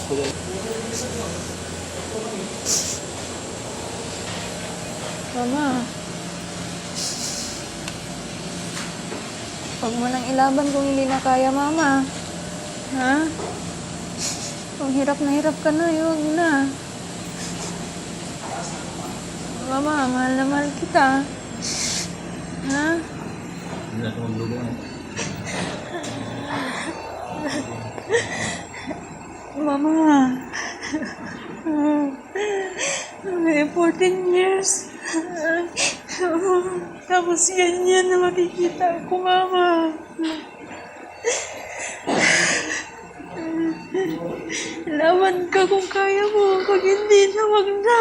Mama. Huwag mo nang ilaban kung hindi na kaya, Mama. Ha? Kung hirap ka na, huwag na. Mama, mahal na mahal kita. Ha? Mama. May 14 years. Tapos ganyan na makikita ko, Mama. Laban ka kung kaya mo. Pag hindi na, wag na.